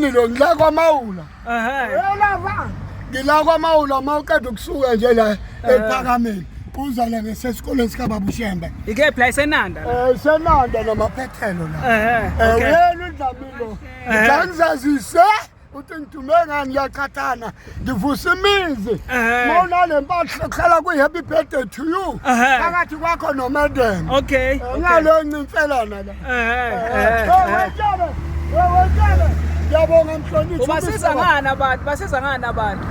Iqinile ngila kwaMawula. Yelava. Ngila kwaMawula mawuqeda ukusuka nje la ePhakameni. Uza la ngesesikoleni sikaBaba uShembe. Ike place eNanda. Senanda namaphethelo la. Wena uDlamilo. Ngizazise uthi ngithume ngani ngiyaqhathana. Ngivusa imizi. Mawuna lempahla khala ku happy birthday to you. Phakathi kwakho noMadam. Okay. Ngalo ncimfelana la. Wena. Ngiyabonga mhloniphi. Ubasiza ngani abantu? Basiza ngani abantu?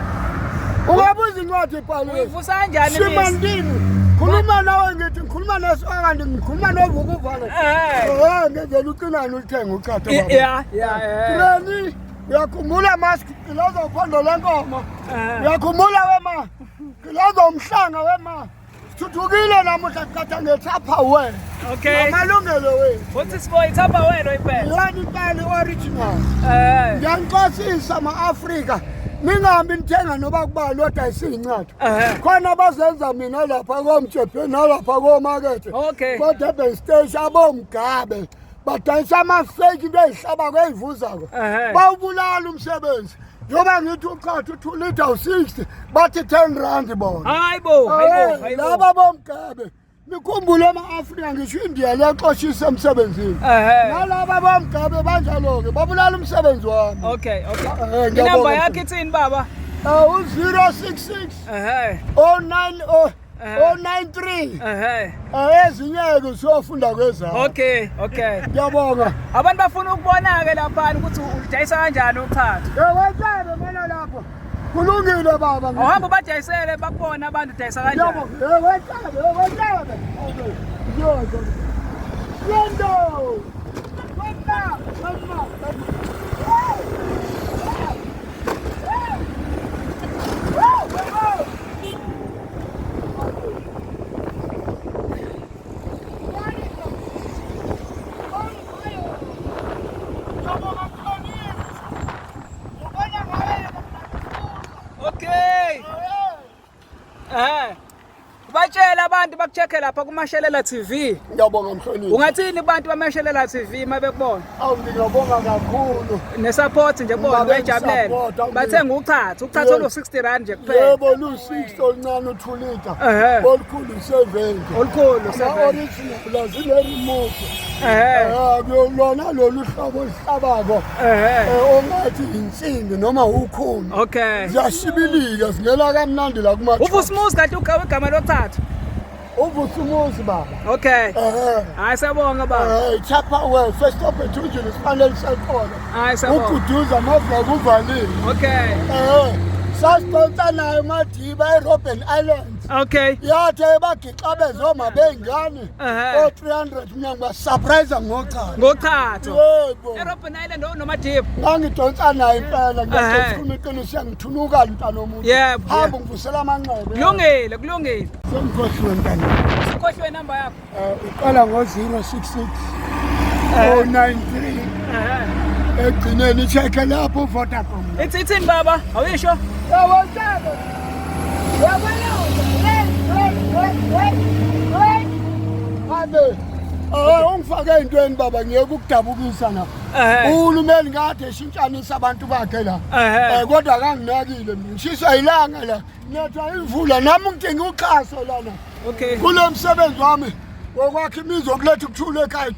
Ungabuza izincatho ebhaliwe. Uyivusa kanjani imizi? Simandini. Khuluma nawe ngithi ngikhuluma nesokandi ngikhuluma novukuvala. Ngenzela uqinani ulithenga uchatha baba. Yeah. Treni uyakhumbula mask kilozo uphondo lenkomo. Uyakhumbula wema. Kilozo umhlanga wema. Thuthukile namuhla siqatha ngethapha wena. Okay. Amalungelo wena. Uthi sibo ithapha wena impela. Yona impela original. Ngiyaxosisa ama-Afrika. Ningahambi nithenga noba kuba loda isincatho. Khona abazenza mina lapha komjebhe nalapha komakethe. Okay. Kodwa stage abomgabe badayisa ama-fake into ezihlaba kweyivuzako. Bawubulala umsebenzi. Njoba ngithi uchatha 2 liter u60 bathi 10 rand bona. Hayibo. Laba bomgabe. Nikhumbule ama-Afrika ngisho India liyaxoshisa emsebenzini. Nalaba bomgabe banjalo-ke babulala umsebenzi wami. Okay. Inamba yakho ithini baba? 066 093 ezinyeke siyofunda kwezabo. Okay. Ngiyabonga. Abantu bafuna ukubona-ke lapha ukuthi udayisa kanjani uchatha. Wetshebe mana lapha. Kulungile baba. Awuhamba ubadayisele bakubona abantu udayisa kanjani. Wetshebe. Yendo. Okay. Batshela abantu bakucheck lapha kuMashelela TV. Ngiyabonga mhloniphi. Ungathini abantu baMashelela TV mabekubona? Ngiyabonga kakhulu. Nesupport nje bona bayajabulela. Bathenga uchatha olu-60 rand nje kuphela. Yebo lu-60 oluncane u2 liter. Olukhulu 70. Olukhulu 70. Original zine-remote. Lona lolu hlobo oluhlabako. Ongathi insimbi noma ukhuni. Okay. Ziyashibilika zingela kamnandi la kumathi. Uvusumuzi kanti igama lochatha. Uvusumuzi baba. Okay. Hayi siyabonga baba. Chapha well first stop ethunjini sifanele sikhona. Hayi siyabonga. Ukuduza amavula kuvalile. Okay. Sasiqonta nayo madiba eRobben Island. Okay. Yathe bagixa bezoma bengane. 300 mnyango basurprise ngochatha. Yebo. eRobben Island noMadiba. Ngangidonsa nayo impela ngiyafuna iqiniso ngithunuka intwana omuntu. Yebo. Hamba ngivusela amanqebe. Kulungile. Sengikhohliwe ntana. Sikhohliwe number yakho. Uqala ngo066 093. Egcineni check lapho Vodacom. Ithini baba? Awuyisho? Yawonke. Ungifake entweni baba ngiyeke ukudabukisa na. Uhulumeni ngade eshintshanisa abantu bakhe la. Kodwa akanginakile mina. Ngishiswa ilanga la. Niyatha imvula nami ngidinga uxhaso lana. Okay. Kule msebenzi wami wokwakha imizi okuletha ukuthula ekhaya.